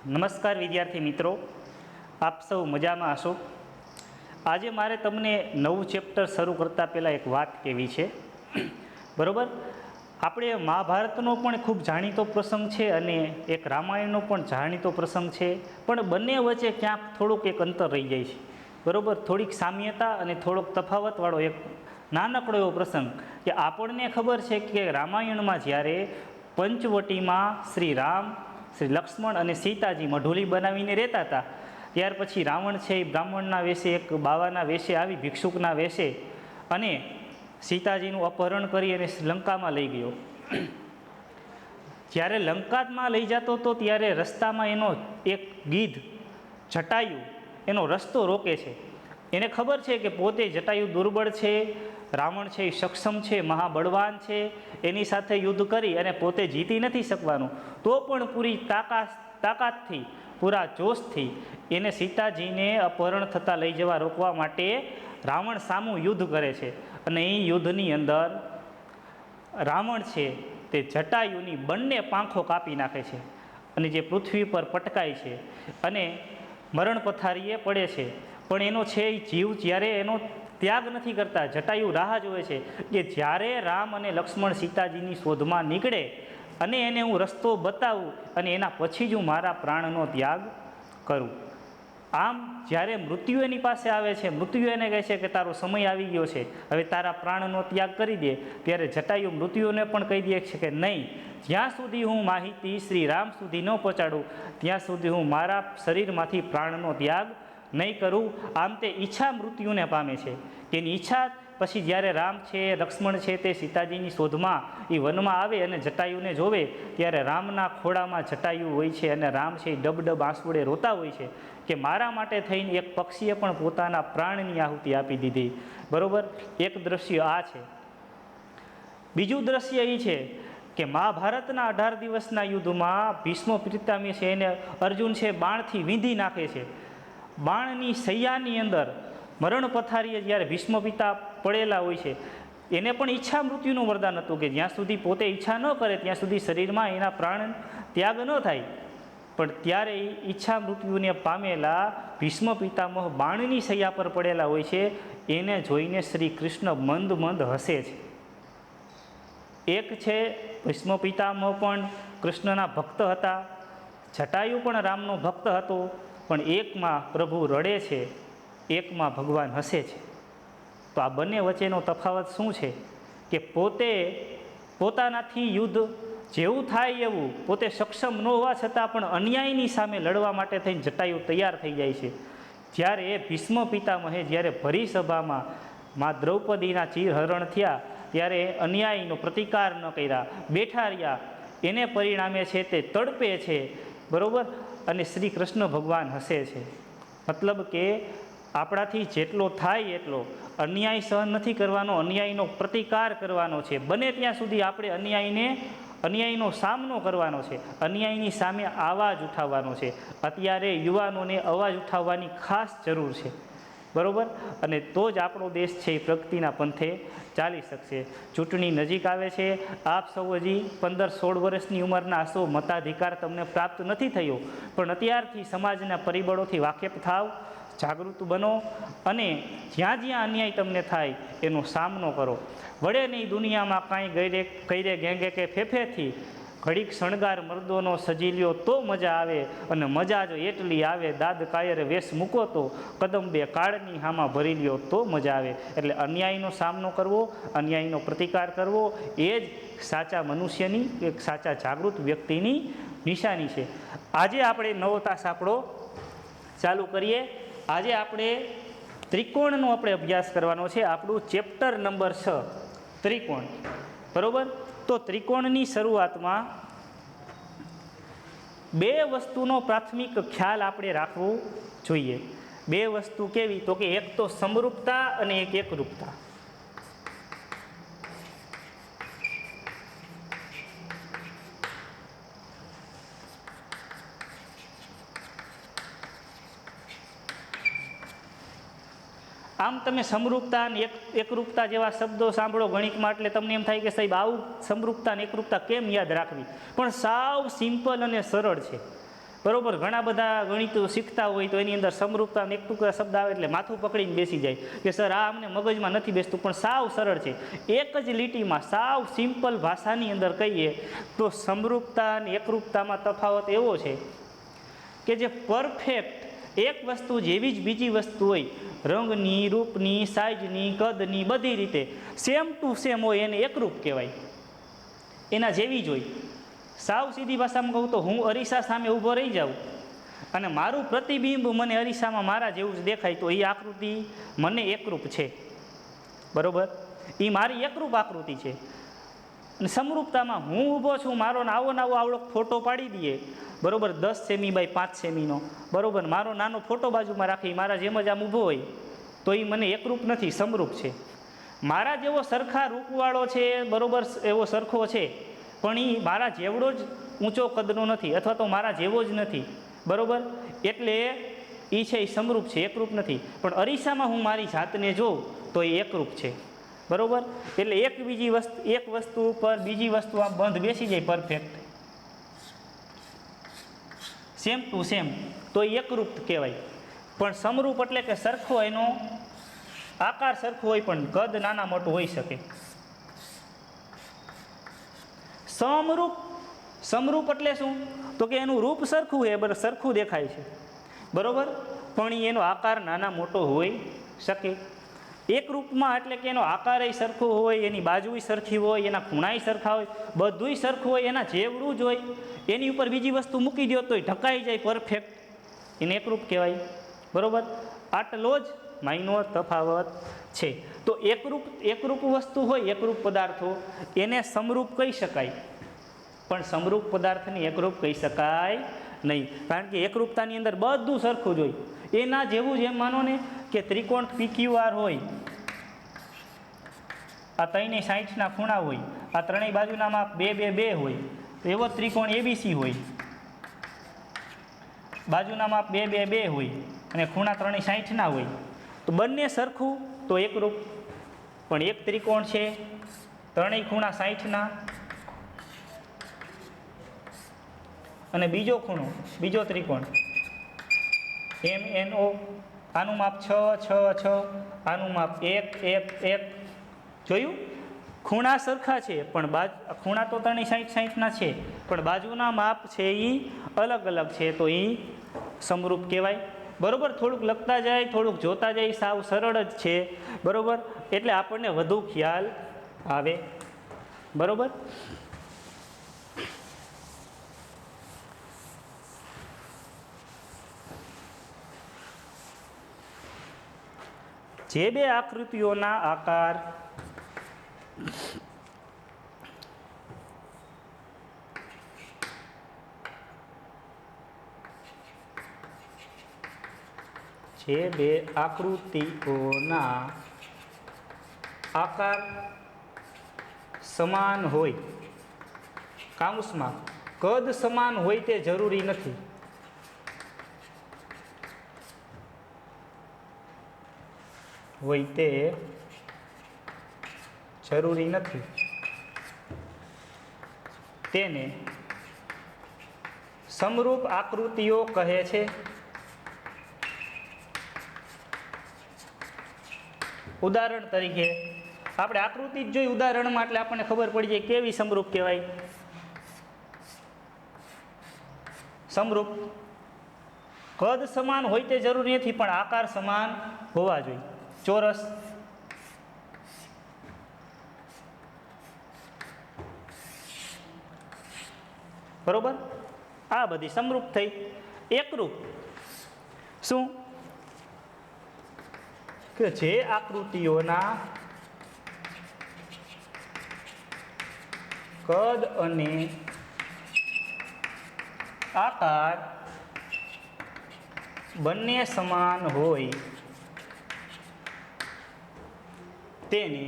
નમસ્કાર વિદ્યાર્થી મિત્રો, આપ સૌ મજામાં હશો। આજે મારે તમને નવું ચેપ્ટર શરૂ કરતાં પહેલાં એક વાત કહેવી છે, બરાબર। આપણે મહાભારતનો પણ ખૂબ જાણીતો પ્રસંગ છે અને એક રામાયણનો પણ જાણીતો પ્રસંગ છે, પણ બંને વચ્ચે ક્યાંક થોડુંક એક અંતર રહી જાય છે, બરાબર। થોડીક સામ્યતા અને થોડોક તફાવતવાળો એક નાનકડો એવો પ્રસંગ કે આપણને ખબર છે કે રામાયણમાં જ્યારે પંચવટીમાં શ્રી રામ, શ્રી લક્ષ્મણ અને સીતાજી મઢોલી બનાવીને રહેતા હતા, ત્યાર પછી રાવણ છે એ બ્રાહ્મણના વેશે, એક બાવાના વેશે આવી, ભિક્ષુકના વેશે, અને સીતાજીનું અપહરણ કરી અને લંકામાં લઈ ગયો। જ્યારે લંકામાં લઈ જતો હતો ત્યારે રસ્તામાં એનો એક ગીધ જટાયુ એનો રસ્તો રોકે છે। એને ખબર છે કે પોતે જટાયુ દુર્બળ છે, રાવણ છે એ સક્ષમ છે, મહાબળવાન છે, એની સાથે યુદ્ધ કરી અને પોતે જીતી નથી શકવાનું, તો પણ પૂરી તાકાતથી, પૂરા જોશથી એને સીતાજીને અપહરણ થતાં લઈ જવા રોકવા માટે રાવણ સામું યુદ્ધ કરે છે। અને એ યુદ્ધની અંદર રાવણ છે તે જટાયુની બંને પાંખો કાપી નાખે છે અને જે પૃથ્વી પર પટકાય છે અને મરણ પથારીએ પડે છે। પણ એનો છે એ જીવ જ્યારે એનો ત્યાગ નથી કરતા, જટાયુ રાહ જોવે છે કે જ્યારે રામ અને લક્ષ્મણ સીતાજીની શોધમાં નીકળે અને એને હું રસ્તો બતાવું અને એના પછી જ હું મારા પ્રાણનો ત્યાગ કરું। આમ જ્યારે મૃત્યુ એની પાસે આવે છે, મૃત્યુ એને કહે છે કે તારો સમય આવી ગયો છે, હવે તારા પ્રાણનો ત્યાગ કરી દે, ત્યારે જટાયુ મૃત્યુને પણ કહી દે છે કે નહીં, જ્યાં સુધી હું માહિતી શ્રી રામ સુધી ન પહોંચાડું ત્યાં સુધી હું મારા શરીરમાંથી પ્રાણનો ત્યાગ નહીં કરું। આમ તે ઈચ્છા મૃત્યુને પામે છે કે એની ઈચ્છા પછી જ્યારે રામ છે, લક્ષ્મણ છે તે સીતાજીની શોધમાં એ વનમાં આવે અને જટાયુને જોવે ત્યારે રામના ખોળામાં જટાયુ હોય છે અને રામ છે એ ડબ આંસુડે રોતા હોય છે કે મારા માટે થઈને એક પક્ષીએ પણ પોતાના પ્રાણની આહુતિ આપી દીધી, બરાબર। એક દ્રશ્ય આ છે। બીજું દ્રશ્ય એ છે કે મહાભારતના 18 દિવસના યુદ્ધમાં ભીષ્મ પિતામહ છે એને અર્જુન છે બાણથી વીંધી નાખે છે। બાણની સૈયાની અંદર મરણ પથારીએ જ્યારે ભીષ્મ પિતા પડેલા હોય છે, એને પણ ઈચ્છા મૃત્યુનું વરદાન હતું કે જ્યાં સુધી પોતે ઈચ્છા ન કરે ત્યાં સુધી શરીરમાં એના પ્રાણ ત્યાગ ન થાય, પણ ત્યારે ઈચ્છા મૃત્યુને પામેલા ભીષ્મ પિતામહ બાણની સૈયા પર પડેલા હોય છે, એને જોઈને શ્રી કૃષ્ણ મંદ મંદ હસે છે। એક છે ભીષ્મ પિતામહ પણ કૃષ્ણના ભક્ત હતા, જટાયુ પણ રામનો ભક્ત હતો, પણ એકમાં પ્રભુ રડે છે, એકમાં ભગવાન હસે છે। તો આ બંને વચ્ચેનો તફાવત શું છે કે પોતે પોતાનાથી યુદ્ધ જેવું થાય એવું પોતે સક્ષમ ન હોવા છતાં પણ અન્યાયની સામે લડવા માટે થઈને જટાયુ તૈયાર થઈ જાય છે, જ્યારે ભીષ્મ પિતામહે જ્યારે ભરી સભામાં મા દ્રૌપદીના ચીરહરણ થયા ત્યારે અન્યાયનો પ્રતિકાર ન કર્યા, બેઠા રહ્યા, એને પરિણામે છે તે તડપે છે, બરાબર। અને શ્રી કૃષ્ણ ભગવાન હસે છે। મતલબ કે આપણાથી જેટલો થાય એટલો અન્યાય સહન નથી કરવાનો, અન્યાયનો પ્રતિકાર કરવાનો છે, બને ત્યાં સુધી આપણે અન્યાયનો સામનો કરવાનો છે, અન્યાયની સામે અવાજ ઉઠાવવાનો છે। અત્યારે યુવાનોને અવાજ ઉઠાવવાની ખાસ જરૂર છે, બરાબર। અને તો જ આપણો દેશ છે એ પ્રગતિના પંથે ચાલી શકશે। ચૂંટણી નજીક આવે છે, આપ સૌ હજી 15-16 વર્ષની ઉંમરના હશો, મતાધિકાર તમને પ્રાપ્ત નથી થયો, પણ અત્યારથી સમાજના પરિબળોથી વાકેફ થાવ, જાગૃત બનો અને જ્યાં જ્યાં અન્યાય તમને થાય એનો સામનો કરો। વળે નહીં દુનિયામાં કાંઈ કઈરે ગેંગે કે ફેફેથી, ઘડીક શણગાર મર્દોનો સજી લ્યો તો મજા આવે, અને મજા જો એટલી આવે દાદ કાયરે વેશ મૂકો તો કદંબે કાળની હામાં ભરી લ્યો તો મજા આવે। એટલે અન્યાયનો સામનો કરવો, અન્યાયનો પ્રતિકાર કરવો એ જ સાચા મનુષ્યની, એક સાચા જાગૃત વ્યક્તિની નિશાની છે। આજે આપણે નવો તાસ આપણો ચાલુ કરીએ। આજે આપણે ત્રિકોણનો આપણે અભ્યાસ કરવાનો છે, આપણું ચેપ્ટર નંબર 6 ત્રિકોણ, બરાબર। તો ત્રિકોણની શરૂઆતમાં બે વસ્તુનો પ્રાથમિક ખ્યાલ આપણે રાખવો જોઈએ। બે વસ્તુ કેવી, તો કે એક તો સમરૂપતા અને એક એકરૂપતા। આમ તમે સમરૂપતા અને એકરૂપતા જેવા શબ્દો સાંભળો ગણિતમાં એટલે તમને એમ થાય કે સાહેબ આવું સમરૂપતા અને એકરૂપતા કેમ યાદ રાખવી, પણ સાવ સિમ્પલ અને સરળ છે, બરોબર. ઘણા બધા ગણિતો શીખતા હોય તો એની અંદર સમરૂપતા એક ટુકડા શબ્દ આવે એટલે માથું પકડીને બેસી જાય કે સર આ અમને મગજમાં નથી બેસતું, પણ સાવ સરળ છે. એક જ લીટીમાં સાવ સિમ્પલ ભાષાની અંદર કહીએ તો સમરૂપતા અને એકરૂપતામાં તફાવત એવો છે કે જે પરફેક્ટ એક વસ્તુ જેવી જ બીજી વસ્તુ હોય, રંગની, રૂપની, સાઇઝની, કદની, બધી રીતે સેમ ટુ સેમ હોય એને એકરૂપ કહેવાય. એના જેવી જ હોય. સાવ સીધી ભાષામાં કહું તો હું અરીસા સામે ઊભો રહી જાઉં અને મારું પ્રતિબિંબ મને અરીસામાં મારા જેવું જ દેખાય તો એ આકૃતિ મને એકરૂપ છે. બરાબર, એ મારી એકરૂપ આકૃતિ છે. અને સમરૂપતામાં હું ઊભો છું, મારો આવો આવડો ફોટો પાડી દઈએ, બરાબર, 10 સેમી બાય 5 સેમીનો, બરાબર, મારો નાનો ફોટો બાજુમાં રાખી મારા જેમ જ આમ ઊભો હોય તો એ મને એકરૂપ નથી, સમરૂપ છે. મારા જેવો સરખા રૂપવાળો છે, બરાબર, એવો સરખો છે, પણ એ મારા જેવડો જ ઊંચો કદનો નથી અથવા તો મારા જેવો જ નથી, બરાબર, એટલે એ છે એ સમરૂપ છે, એકરૂપ નથી. પણ અરીસામાં હું મારી જાતને જોઉં તો એ એકરૂપ છે, બરાબર. એટલે એક વસ્તુ ઉપર બીજી વસ્તુ આમ બંધ બેસી જાય પરફેક્ટ, સેમ ટુ સેમ, તો એ એકરૂપ કહેવાય. પણ સમરૂપ એટલે કે સરખો, એનો આકાર સરખો હોય પણ કદ નાના મોટું હોઈ શકે. સમરૂપ એટલે શું? તો કે એનું રૂપ સરખું છે, સરખું દેખાય છે, બરાબર, પણ એનો આકાર નાના મોટો હોઈ શકે. એકરૂપમાં એટલે કે એનો આકાર સરખો હોય, એની બાજુ સરખી હોય, એના ખૂણાય સરખા હોય, બધુંય સરખું હોય, એના જેવડું જ હોય, એની ઉપર બીજી વસ્તુ મૂકી દો તો ઢકાઈ જાય પરફેક્ટ, એને એકરૂપ કહેવાય, બરાબર. આટલો જ માયનો તફાવત છે. તો એકરૂપ વસ્તુ હોય, એકરૂપ પદાર્થો, એને સમરૂપ કહી શકાય, પણ સમરૂપ પદાર્થને એકરૂપ કહી શકાય નહીં, કારણ કે એકરૂપતાની અંદર બધું સરખું જ હોય. એના જેવું જ એમ માનો ને કે ત્રિકોણ PQR હોય, આ 360 ખૂણા હોય, આ ત્રણેય બાજુના માપ 2, 2, 2 હોય, એવો ત્રિકોણ ABC હોય, બાજુના માપ 2, 2, 2 હોય અને ખૂણા 360 હોય, તો બંને સરખું તો એકરૂપ. પણ એક ત્રિકોણ છે, ત્રણેય ખૂણા 60 અને બીજો ત્રિકોણ MNO, આનું માપ 6, 6, 6, આનું માપ 1, 1, 1. જોયું? ખૂણા સરખા છે પણ ખૂણા તો 360 છે, પણ બાજુના માપ છે એ અલગ અલગ છે, તો એ સમરૂપ કહેવાય, બરાબર. થોડુંક લખતા જાય, થોડુંક જોતા જાય, સાવ સરળ જ છે, બરાબર, એટલે આપણને વધુ ખ્યાલ આવે, બરાબર. જે બે આકૃતિઓના આકાર સમાન હોય, કૌંસમાં કદ સમાન હોય તે જરૂરી નથી. તેને સમરૂપ આકૃતિઓ કહે છે. ઉદાહરણ તરીકે આપણે આકૃતિ જ જોઈ ઉદાહરણમાં, એટલે આપણને ખબર પડી જાય કેવી સમરૂપ કહેવાય. સમરૂપ કદ સમાન હોય તે જરૂરી નથી, પણ આકાર સમાન હોવા જોઈએ. ચોરસ, બરોબર, આ બધી સમરૂપ થઈ. એકરૂપ શું? કે જે આકૃતિઓના કદ અને આકાર બંને સમાન હોય તેને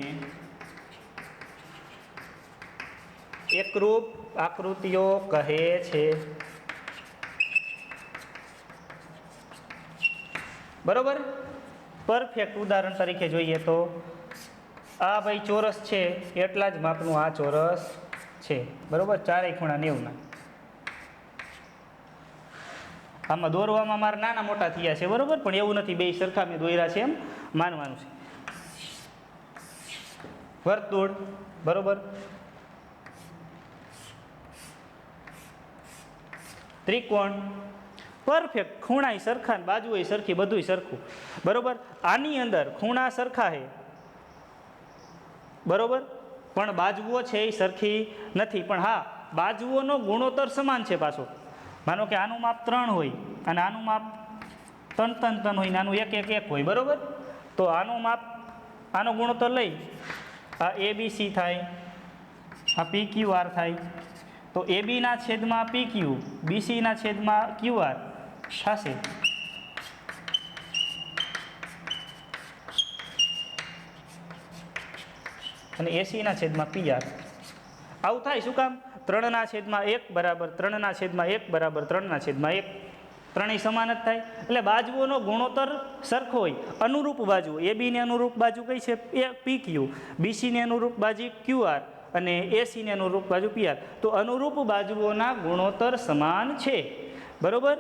એકરૂપ આકૃતિઓ કહે છે. બરોબર. પરફેક્ટ ઉદાહરણ તરીકે જોઈએ તો આ ભાઈ ચોરસ છે, એટલા જ માપનું આ ચોરસ છે, બરોબર, ચારેય ખૂણા 90. આમાં દોરવામાં મારા નાના મોટા થયા છે, બરોબર, પણ એવું નથી, બે સરખા મેં દોર્યા છે એમ માનવાનું છે. વર્તુળ, બરોબર, ત્રિકોણ, પરફેક્ટ, ખૂણા સરખા, બાજુ સરખી, બધું સરખું, બરોબર. આની અંદર ખૂણા સરખા છે, બરોબર, પણ બાજુઓ છે એ સરખી નથી. પણ હા, બાજુઓનો ગુણોત્તર સમાન છે પાછો. માનો કે આનું માપ 3 હોય અને આનું માપ 3 હોય ને આનું 1 1 1 હોય, બરોબર. તો આનું માપ, આનો ગુણોત્તર લઈ આ ABC થાય, આ PQR થાય, તો AB ના છેદમાં PQ, BC ના છેદમાં QR થશે. અને AC ના છેદમાં PR. આવું થાય શું કામ? 3/1 બરાબર 3/1 બરાબર 3/1. ત્રણેય સમાન જ થાય. એટલે બાજુઓનો ગુણોત્તર સરખો હોય. અનુરૂપ બાજુ, AB ને અનુરૂપ બાજુ કઈ છે? PQ, BC ને અનુરૂપ બાજુ QR અને AC ને અનુરૂપ બાજુ PR. તો અનુરૂપ બાજુઓના ગુણોત્તર સમાન છે, બરોબર.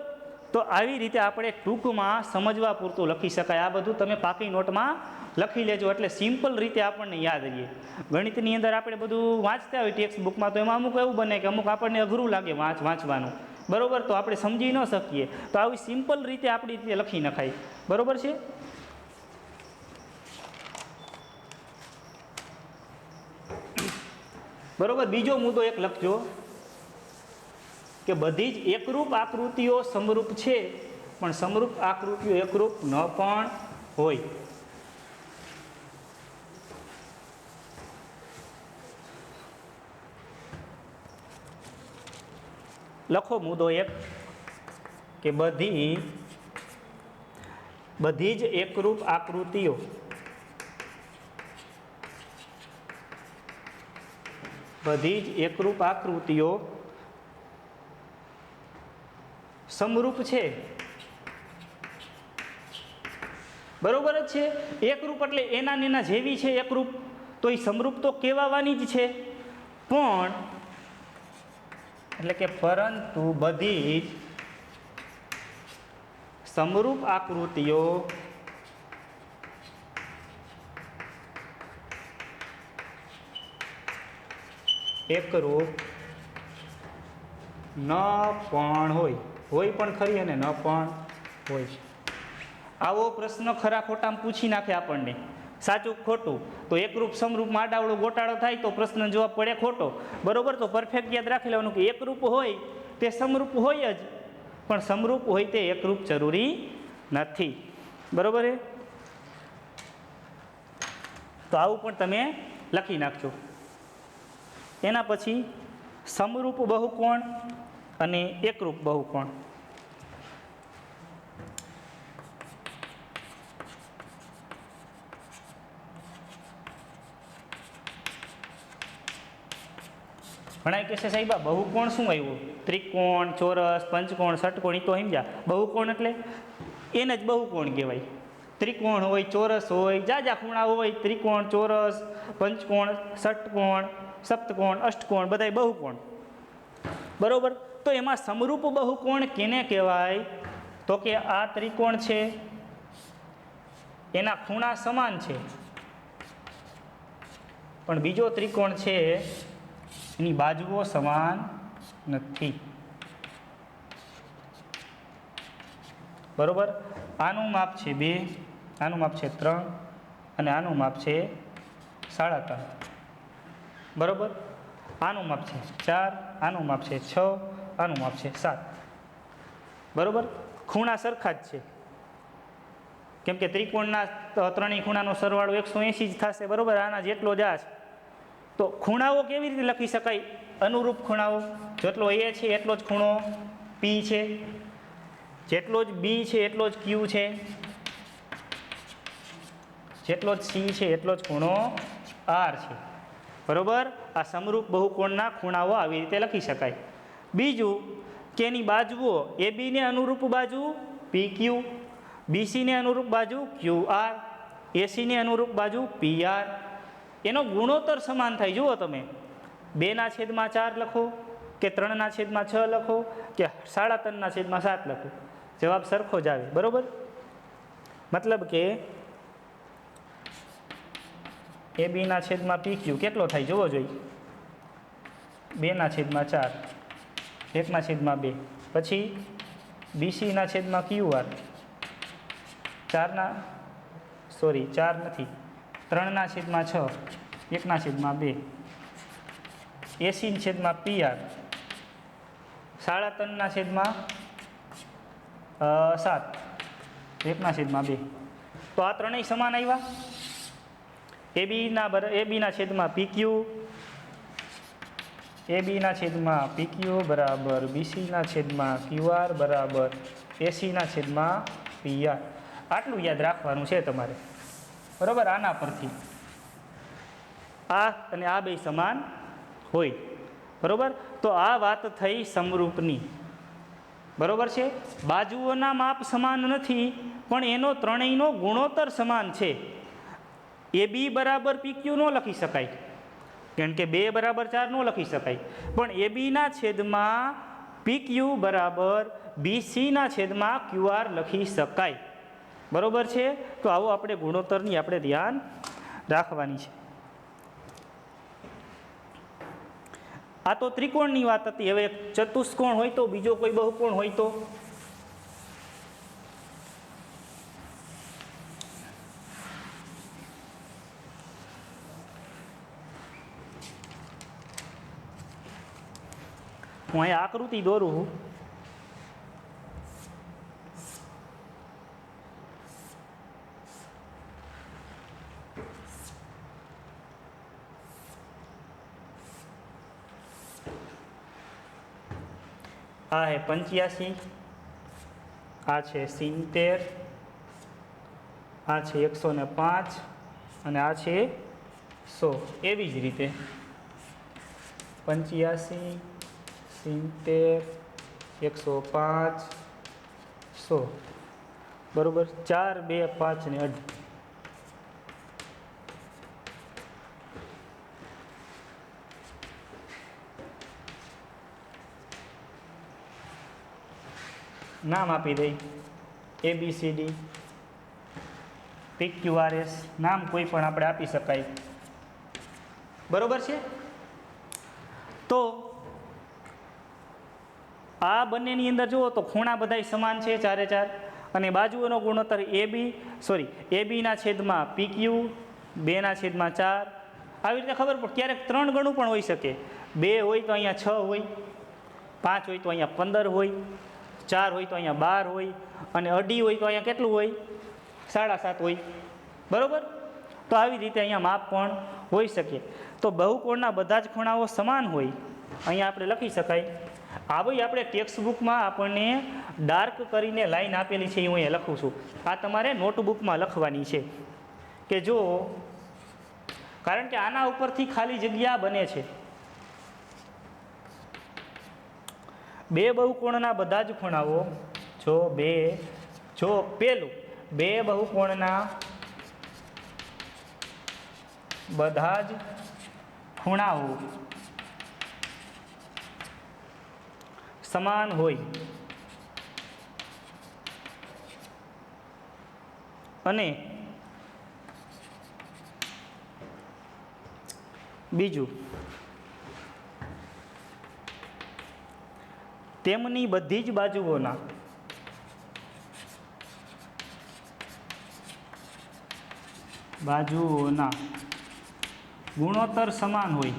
તો આવી રીતે આપણે ટૂંકમાં સમજવા પૂરતું લખી શકાય. આ બધું તમે પાકી નોટમાં લખી લેજો, એટલે સિમ્પલ રીતે આપણને યાદ રહીએ. ગણિતની અંદર આપણે બધું વાંચતા હોય ટેક્સ્ટ બુકમાં, તો એમાં અમુક એવું બને કે અમુક આપણને અઘરું લાગે વાંચવાનું, બરોબર, તો આપણે સમજી ન શકીએ. તો આવી સિમ્પલ રીતે આપણી રીતે લખી નખાય, બરોબર છે. બરોબર. બીજો મુદ્દો એક લખજો કે બધી જ એકરૂપ આકૃતિઓ સમરૂપ છે, પણ સમરૂપ આકૃતિઓ એકરૂપ ન પણ હોય. લખો મુદ્દો એક કે બધી જ એકરૂપ આકૃતિઓ સમરૂપ છે. બરોબર જ છે. એકરૂપ એટલે એના ને એના જેવી છે એકરૂપ, તો એ સમરૂપ તો કહેવાની જ છે. પણ એટલે કે પરંતુ બધી જ સમરૂપ આકૃતિઓ એકરૂપ ન પણ હોય પણ ખરી અને ન પણ હોય. આવો પ્રશ્ન ખરા ખોટામાં પૂછી નાખે આપણને, સાચું ખોટું. તો એકરૂપ સમરૂપમાં આડાવડો ગોટાળો થાય તો પ્રશ્ન જવાબ પડે ખોટો, બરોબર. તો પરફેક્ટ યાદ રાખી લેવાનું કે એકરૂપ હોય તે સમરૂપ હોય જ, પણ સમરૂપ હોય તે એકરૂપ જરૂરી નથી, બરોબર. તો આવું પણ તમે લખી નાખજો. એના પછી સમરૂપ બહુકોણ અને એકરૂપ બહુકોણ. ઘણા કહેશે સાહેબ આ બહુકોણ શું આવ્યું? ત્રિકોણ, ચોરસ, પંચકોણ, ષટકોણ, એ તો સમજ્યા. બહુકોણ એટલે એને જ બહુકોણ કહેવાય. ત્રિકોણ હોય, ચોરસ હોય, જાજા ખૂણા હોય, ત્રિકોણ, ચોરસ, પંચકોણ, ષટકોણ, સપ્તકોણ, અષ્ટકોણ, બધાય બહુકોણ, બરોબર. તો એમાં સમરૂપ બહુકોણ કેને કહેવાય? તો કે આ ત્રિકોણ છે, એના ખૂણા સમાન છે, પણ બીજો ત્રિકોણ છે એની બાજુઓ સમાન નથી, બરોબર. આનું માપ છે 2, આનું માપ છે 3 અને આનું માપ છે 3.5, બરોબર. આનું માપ છે 4, આનું માપ છે 6, આનું માપ છે 7, બરોબર. ખૂણા સરખા જ છે, કેમ કે ત્રિકોણના ત્રણેય ખૂણાનો સરવાળો 180 જ થશે, બરોબર. આના જેટલો જ આ છે. તો ખૂણાઓ કેવી રીતે લખી શકાય? અનુરૂપ ખૂણાઓ. જેટલો A છે એટલો જ ખૂણો P છે, જેટલો જ B છે એટલો જ Q છે, જેટલો જ C છે એટલો જ ખૂણો R છે, બરોબર. આ સમરૂપ બહુકોણના ખૂણાઓ આવી રીતે લખી શકાય. બીજું કે એની બાજુઓ AB ને અનુરૂપ બાજુ PQ, BC ને અનુરૂપ બાજુ QR, AC ને અનુરૂપ બાજુ PR. એનો ગુણોત્તર સમાન થાય. જુઓ તમે, 2/4 લખો કે 3/6 લખો કે 3.5/7 લખો, જવાબ સરખો જ આવે, બરાબર. મતલબ કે એ બીના છેદમાં પી ક્યુ કેટલો થાય જોવો જોઈએ, 2/4, 1/2. પછી બીસીના છેદમાં ક્યુઆર 4 નથી, 3/6, 1/2. એસી છેદમાં પીઆર 3.5/7, 1/2. તો આ ત્રણેય સમાન આવ્યા. એબીના છેદમાં પીક્યુ, એબીના છેદમાં પીક્યુ બરાબર બીસીના છેદમાં ક્યુઆર બરાબર એસીના છેદમાં પીઆર. આટલું યાદ રાખવાનું છે તમારે, બરાબર. આના પરથી આ અને આ બે સમાન હોય, બરાબર. તો આ વાત થઈ સમરૂપની, બરાબર છે. બાજુઓના માપ સમાન નથી, પણ એનો ત્રણેયનો ગુણોત્તર સમાન છે. એ બી બરાબર પીક્યુ ન લખી શકાય, કારણ કે 2/4 ન લખી શકાય, પણ એ બીના છેદમાં પીક્યુ બરાબર બીસીના છેદમાં ક્યુઆર લખી શકાય, બરાબર છે. તો આવો આપણે ગુણોત્તરની આપણે ધ્યાન રાખવાની છે. આ તો ત્રિકોણની વાત હતી. હવે ચતુષ્કોણ હોય તો, બીજો કોઈ બહુકોણ હોય તો, હું અહીંયા આકૃતિ દોરું છું. આ છે 85, આ છે 70, આ છે 105 અને આ છે 100. એવી જ રીતે 85, 70, 105, 100, બરોબર. 4, 2, 5 ને 8. નામ આપી દઈ ABCD, PQRS, નામ કોઈ પણ આપણે આપી શકાય, બરોબર છે. તો આ બંનેની અંદર જુઓ તો ખૂણા બધાય સમાન છે, 4 અને બાજુઓનો ગુણોત્તર એબીના છેદમાં PQ 2/4. આવી રીતે ખબર પડે. ક્યારેક 3 ગણું પણ હોઈ શકે. 2 હોય તો અહીંયા 6 હોય, 5 હોય તો અહીંયા 15 હોય, 4 હોય તો અહીંયા 12 હોય, અને 2.5 હોય તો અહીંયા કેટલું હોય, 7.5 હોય, બરોબર. તો આવી રીતે અહીંયા માપ પણ હોઈ શકે. તો બહુકોણના બધા જ ખૂણાઓ સમાન હોય, અહીંયા આપણે લખી શકાય. આવી આપણે ટેક્સ્ટ બુકમાં આપણને ડાર્ક કરીને લાઈન આપેલી છે, એ હું અહીંયા લખું છું. આ તમારે નોટબુકમાં લખવાની છે કે જો, કારણ કે આના ઉપરથી ખાલી જગ્યા બને છે. બે બહુકોણના બધા જ ખૂણાઓ, પેલું બે બહુકોણના બધા જ ખૂણાઓ સમાન હોય અને બીજું, તેમની બધી જ બાજુઓના ગુણોત્તર સમાન હોય.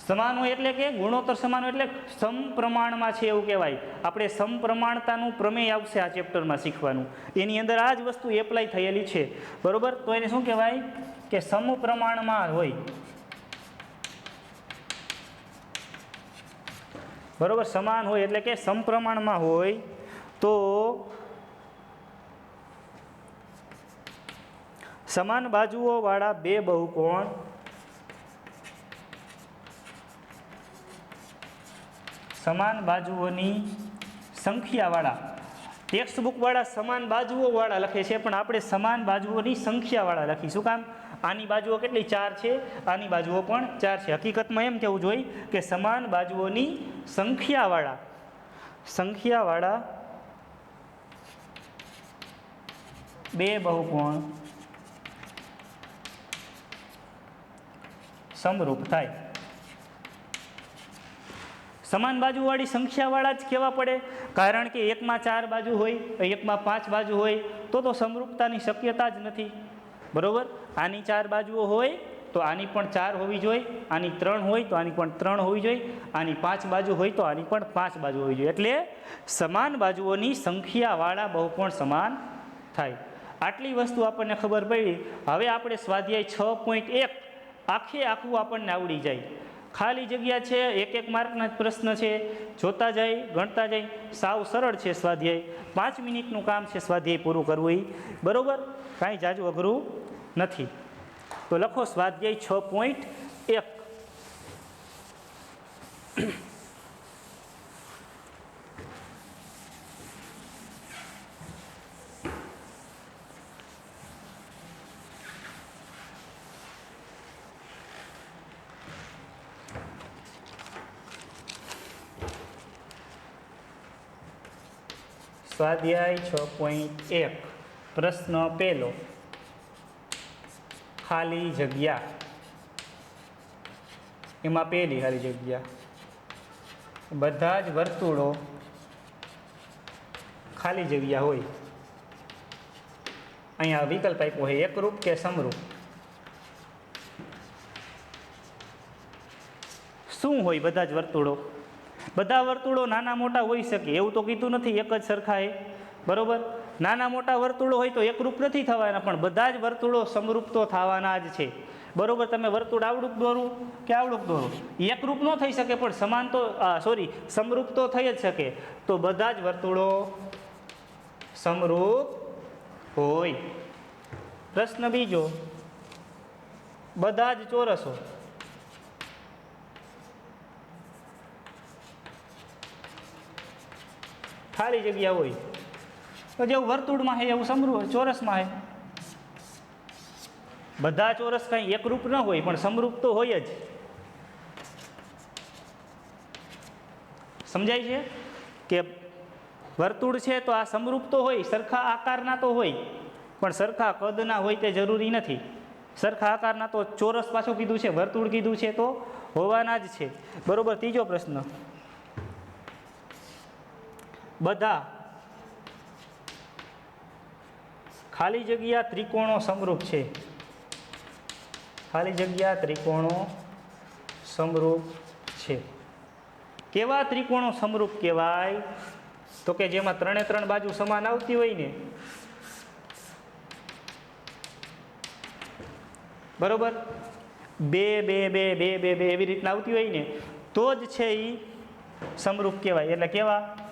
સમાન હોય એટલે કે ગુણોત્તર સમાન હોય એટલે સમપ્રમાણમાં છે એવું કહેવાય. આપણે સમપ્રમાણતાનું પ્રમેય આવશે આ ચેપ્ટરમાં શીખવાનું, એની અંદર આ જ વસ્તુ એપ્લાય થયેલી છે, બરોબર. તો એને શું કહેવાય કે સમપ્રમાણમાં હોય, બરોબર. સમાન હોય એટલે કે સમપ્રમાણમાં હોય. તો સમાન બાજુઓ વાળા બે બહુકોણ સમાન બાજુઓની સંખ્યાવાળા ટેક્સ્ટ બુકવાળા સમાન બાજુઓવાળા લખે છે, પણ આપણે સમાન બાજુઓની સંખ્યાવાળા લખીએ. શું કામ? આની બાજુઓ કેટલી? 4 છે, આની બાજુઓ પણ 4 છે. હકીકતમાં એમ કહેવું જોઈએ કે સમાન બાજુઓની સંખ્યાવાળા બે બહુકોણ સમરૂપ થાય. સમાન બાજુવાળી સંખ્યાવાળા જ કહેવા પડે, કારણ કે એકમાં 4 બાજુ હોય, એકમાં 5 બાજુ હોય તો સમરૂપતાની શક્યતા જ નથી. બરોબર? આની 4 બાજુઓ હોય તો આની પણ 4 હોવી જોઈએ, આની 3 હોય તો આની પણ 3 હોવી જોઈએ, આની 5 બાજુ હોય તો આની પણ 5 બાજુ હોવી જોઈએ. એટલે સમાન બાજુઓની સંખ્યાવાળા બહુકોણ સમાન થાય. આટલી વસ્તુ આપણને ખબર પડી. હવે આપણે સ્વાધ્યાય 6.1 આખું આપણને આવડી જાય. ખાલી જગ્યા છે, એક માર્કના પ્રશ્ન છે, જોતા જાય, ગણતા જાય. સાવ સરળ છે સ્વાધ્યાય. 5 મિનિટનું કામ છે સ્વાધ્યાય પૂરું કરવું એ. બરોબર? કાંઈ જાજુ અઘરું નથી. તો લખો સ્વાધ્યાય 6.1. સ્વાધ્યાય 6.1 પ્રશ્ન પહેલો, ખાલી જગ્યા. એમાં પહેલી ખાલી જગ્યા, બધા જ વર્તુળો ખાલી જગ્યા હોય. અહીંયા વિકલ્પ આપ્યો હોય, એકરૂપ કે સમરૂપ. શું હોય બધા જ વર્તુળો? બધા વર્તુળો નાના મોટા હોઈ શકે, એવું તો કીધું નથી એક જ સરખા એ. બરોબર? નાના મોટા વર્તુળો હોય તો એકરૂપ નથી થવાના, પણ બધા જ વર્તુળો સમરૂપ તો થવાના જ છે. બરોબર? તમે વર્તુળ આવડું દોરું કે આવડું દોરું, એકરૂપ ન થઈ શકે, પણ સમાન તો સમરૂપ તો થઈ જ શકે. તો બધા જ વર્તુળો સમરૂપ હોય. પ્રશ્ન બીજો, બધા જ ચોરસો ખાલી જગ્યા હોય. તો જેવું વર્તુળમાં છે એવું ચોરસમાં છે. બધા ચોરસ કંઈ એકરૂપ ન હોય, પણ સમરૂપ તો હોય જ. સમજાય છે કે વર્તુળ છે તો આ સમરૂપ તો હોય, સરખા આકારના તો હોય, પણ સરખા કદના હોય તે જરૂરી નથી. સરખા આકારના તો ચોરસ પાછું કીધું છે, વર્તુળ કીધું છે તો હોવાના જ છે. બરોબર? ત્રીજો પ્રશ્ન, બધા ખાલી જગ્યા ત્રિકોણો સમરૂપ છે. ખાલી જગ્યા ત્રિકોણો સમરૂપ છે. કેવા ત્રિકોણો સમરૂપ કહેવાય? તો કે જેમાં 3 બાજુ સમાન આવતી હોય ને. બરોબર? 2 2 2 2 2 2 એવી રીતના આવતી હોય ને તો જ છે એ સમરૂપ કહેવાય. એટલે કેવા?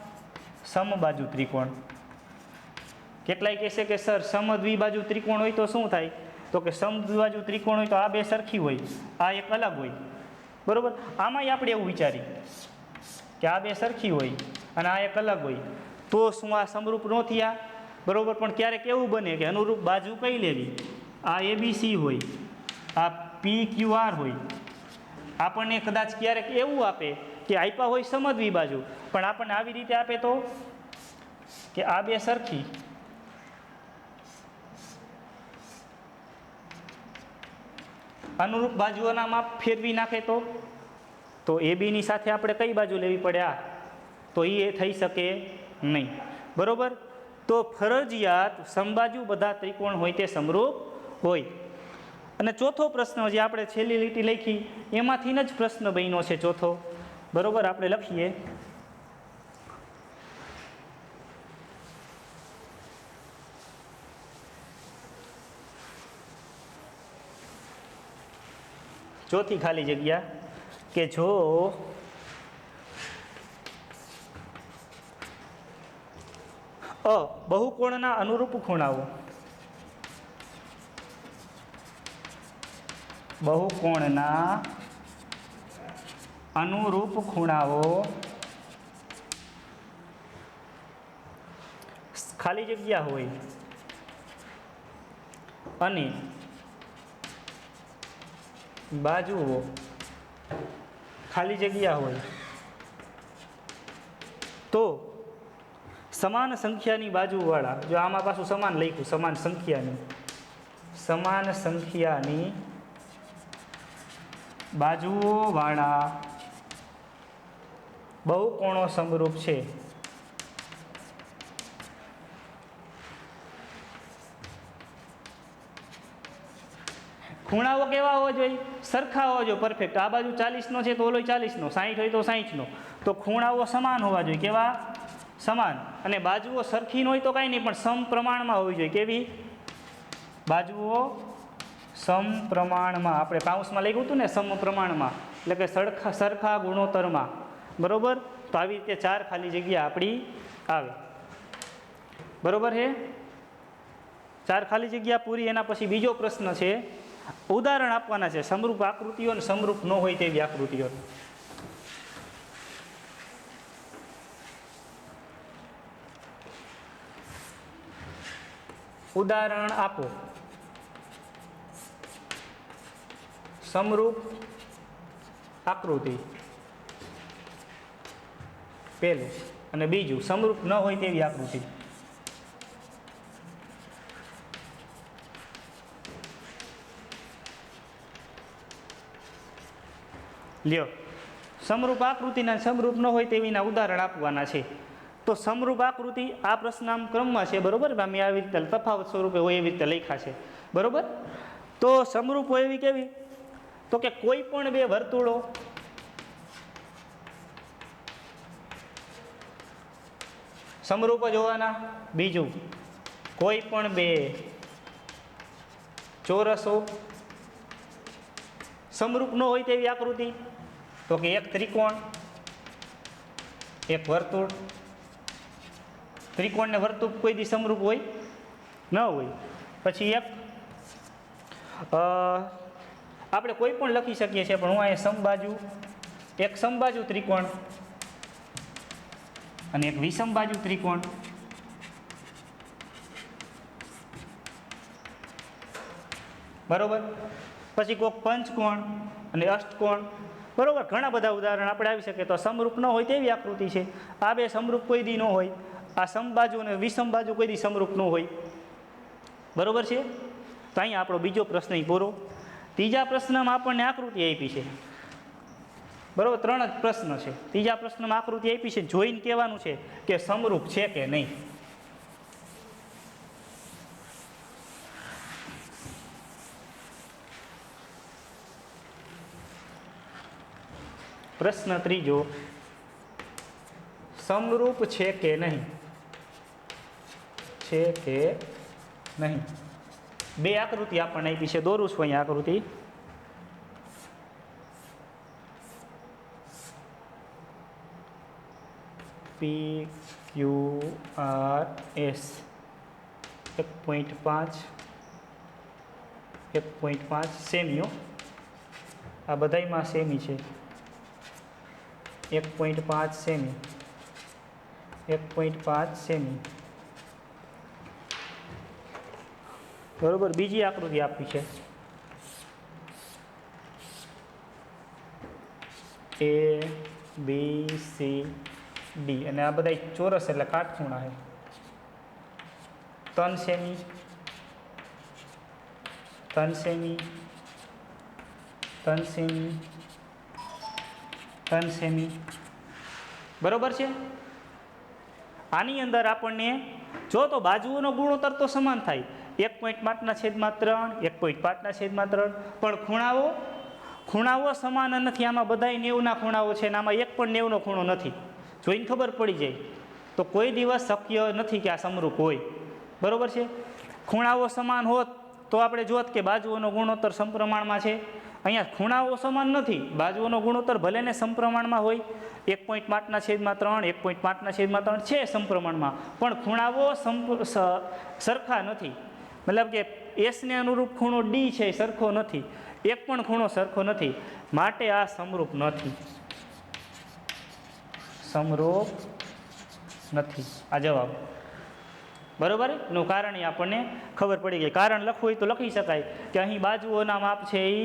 સમબાજુ ત્રિકોણ. કેટલાય કહેશે કે સર સમદ્વિબાજુ ત્રિકોણ હોય તો શું થાય? તો કે સમદ્વિબાજુ ત્રિકોણ હોય તો આ બે સરખી હોય, આ એક અલગ હોય. બરોબર? આમાંય આપણે એવું વિચારીએ કે આ બે સરખી હોય અને આ એક અલગ હોય, તો શું આ સમરૂપ ન થયા? બરોબર? પણ ક્યારેક એવું બને કે અનુરૂપ બાજુ કઈ લેવી? આ ABC હોય, આ PQR હોય. આપણને કદાચ ક્યારેક એવું આપે કે આપ્યા હોય સમદ્વિ બાજુ, પણ આપણને આવી રીતે આપે તો કે આ બે સરખી, અનુરૂપ બાજુઓના માપ ફેરવી નાખે તો AB ની સાથે આપણે કઈ બાજુ લેવી પડે? આ તો એ થઈ શકે નહીં. બરોબર? તો ફરજિયાત સમબાજુ બધા ત્રિકોણ હોય તે સમરૂપ હોય. અને ચોથો પ્રશ્ન જે આપણે છેલ્લી લીટી લખી એમાંથી જ પ્રશ્ન બન્યો છે ચોથો. બરોબર? આપણે લખીએ, ચોથી ખાલી જગ્યા, કે જો બહુકોણના અનુરૂપ ખૂણાઓ, બહુકોણના અનુરૂપ ખૂણાઓ ખાલી જગ્યા હોય અને બાજુઓ ખાલી જગ્યા હોય તો સમાન સંખ્યાની બાજુવાળા, જો આમાં પાછું સમાન લખ્યું, સમાન સંખ્યાની બાજુઓવાળા બહુકોણો સમરૂપ છે. ખૂણાઓ કેવા હોવા જોઈએ? સરખા હોવા જોઈએ, પરફેક્ટ. આ બાજુ 40નો છે તો ઓલો 40નો, 60 હોય તો 60નો. તો ખૂણાઓ સમાન હોવા જોઈએ. કેવા? સમાન. અને બાજુઓ સરખી ન હોય તો કાંઈ નહીં, પણ સમપ્રમાણમાં હોવી જોઈએ. કેવી? બાજુઓ સમપ્રમાણમાં. આપણે કાઉન્સમાં લખ્યું હતું ને, સમપ્રમાણમાં, એટલે કે સરખા ગુણોત્તરમાં. બરોબર? તો આવી રીતે 4 ખાલી જગ્યા આપણી આવે. બરોબર છે? 4 ખાલી જગ્યા પૂરી. એના પછી બીજો પ્રશ્ન છે, ઉદાહરણ આપવાના છે સમરૂપ આકૃતિઓ અને સમરૂપ ન હોય તેવી આકૃતિઓ. ઉદાહરણ આપો. સમરૂપ આકૃતિ પહેલું, અને બીજું સમરૂપ ન હોય તેવી આકૃતિ. લ્યો, સમરૂપ આકૃતિના સમરૂપ ન હોય તેવીના ઉદાહરણ આપવાના છે. તો સમરૂપ આકૃતિ આ પ્રશ્ન આમ ક્રમમાં છે. બરોબર? મેં આવી રીતે તફાવત સ્વરૂપે હોય એવી રીતે લખ્યા છે. બરોબર? તો સમરૂપ હોય એવી કેવી? તો કે કોઈ પણ બે વર્તુળો સમરૂપ જ હોવાના. બીજું, કોઈ પણ બે ચોરસો સમરૂપ ન હોય તેવી આકૃતિ. તો કે એક ત્રિકોણ, એક વર્તુળ. ત્રિકોણ ને વર્તુળ કોઈ દી સમરૂપ હોય ન હોય. પછી આપણે કોઈ પણ લખી શકીએ છીએ, પણ હું અહીંયા સમબાજુ, એક સમબાજુ ત્રિકોણ અને એક વિષમબાજુ ત્રિકોણ. બરોબર? પછી કોઈક પંચકોણ અને અષ્ટકોણ. બરોબર? ઘણા બધા ઉદાહરણ આપણે આવી શકે. તો સમરૂપ ન હોય તેવી આકૃતિ છે. આ બે સમરૂપ કોઈ દી ન હોય. આ સમબાજુ અને વિષમબાજુ કોઈ દી સમરૂપ ન હોય. બરોબર છે? તો અહીંયા આપણો બીજો પ્રશ્ન પૂરો. ત્રીજા પ્રશ્નમાં આપણને આકૃતિ આપી છે. બરોબર? 3 જ પ્રશ્ન છે. ત્રીજા પ્રશ્નમાં આકૃતિ આપી છે, જોઈને કહેવાનું છે કે સમરૂપ છે કે નહીં. પ્રશ્ન ત્રીજો, સમરૂપ છે કે નહીં? છે કે નહીં? બે આકૃતિ આપણને આપી છે. દોરું છું અહીંયા આકૃતિ. PQRS 1.5 સેમીઓ. આ બધાયમાં સેમી છે. 1.5 સેમી, 1.5 સેમી. બરોબર? બીજી આકૃતિ આપી છે ABCD, અને આ બધા ચોરસ એટલે કાટખૂણા છે. 3 સેમી, 3 સેમી, 3 સેમી, 3 સેમી. બરોબર છે? આની અંદર આપણને જો તો બાજુઓનો ગુણોત્તર તો સમાન થાય, 1.5/3, 1.5/3, પણ ખૂણાઓ સમાન નથી. આમાં બધા 90ના ખૂણાઓ છે, અને આમાં એક પણ 90નો ખૂણો નથી. જોઈને ખબર પડી જાય તો કોઈ દિવસ શક્ય નથી કે આ સમરૂપ હોય. બરોબર છે? ખૂણાઓ સમાન હોત તો આપણે જોત કે બાજુઓનો ગુણોત્તર સમપ્રમાણમાં છે. અહીંયા ખૂણાઓ સમાન નથી, બાજુઓનો ગુણોત્તર ભલે ને સમપ્રમાણમાં હોય, 1.5/3, 1.5/3 છે સમપ્રમાણમાં, પણ ખૂણાઓ સરખા નથી. મતલબ કે એસને અનુરૂપ ખૂણો ડી છે, સરખો નથી. એક પણ ખૂણો સરખો નથી, માટે આ સમરૂપ નથી. સમરૂપ નથી આ જવાબ. બરાબર, એનું કારણ એ આપણને ખબર પડી ગઈ. કારણ લખવું હોય તો લખી શકાય કે અહીં બાજુઓના માપ છે એ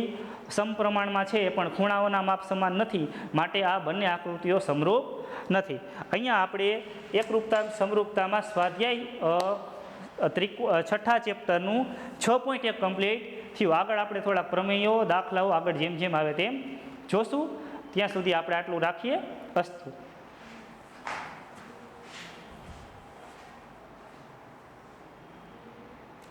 સમપ્રમાણમાં છે, પણ ખૂણાઓના માપ સમાન નથી, માટે આ બંને આકૃતિઓ સમરૂપ નથી. અહીંયા આપણે એકરૂપતા સમરૂપતામાં સ્વાધ્યાય છઠ્ઠા ચેપ્ટરનું 6.1 કમ્પ્લીટ થયું. આગળ આપણે થોડા પ્રમેયો, દાખલાઓ આગળ જેમ જેમ આવે તેમ જોશું. ત્યાં સુધી આપણે આટલું રાખીએ. અસ્તુ.